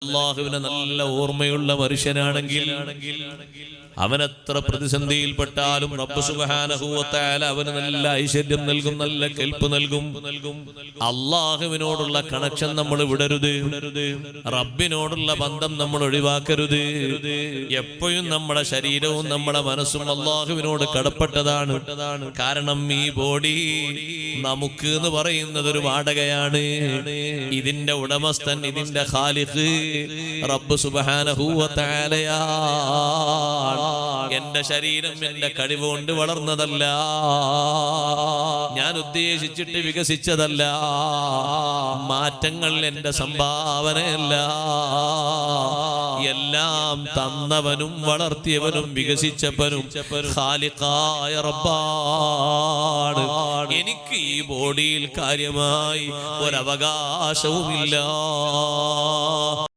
അല്ലാഹുവിനെ നല്ല ഓർമ്മയുള്ള മനുഷ്യനാണെങ്കിൽ അവനെത്ര പ്രതിസന്ധിയിൽപ്പെട്ടാലും റബ്ബ് സുബ്ഹാനഹു വ തആല അവന് നല്ല ഐശ്വര്യം നൽകും, നല്ല കേൾപ്പ് നൽകും. അല്ലാഹുവിനോടുള്ള കണക്ഷൻ നമ്മൾ വിടരുത്, റബ്ബിനോടുള്ള ബന്ധം നമ്മൾ ഒഴിവാക്കരുത്. എപ്പോഴും നമ്മുടെ ശരീരവും നമ്മുടെ മനസ്സും അല്ലാഹുവിനോട് കടപ്പെട്ടതാണ്. കാരണം ഈ ബോഡി നമുക്ക് എന്ന് പറയുന്നത് ഒരു വാടകയാണ്. ഇതിന്റെ ഉടമസ്ഥൻ, ഇതിന്റെ ഖാലിഖ് റബ്ബ് സുബ്ഹാനഹു വ തആലയാണ്. എന്റെ ശരീരം എന്റെ കഴിവ് കൊണ്ട് വളർന്നതല്ല, ഞാൻ ഉദ്ദേശിച്ചിട്ട് വികസിച്ചതല്ല. മാറ്റങ്ങൾ എന്റെ സംഭാവനയല്ല, എല്ലാം തന്നവനും വളർത്തിയവനും വികസിച്ചവനും ഖാലിഖായ റബ്ബാണ്. എനിക്ക് ഈ ബോഡിയിൽ കാര്യമായി ഒരവകാശവുമില്ല.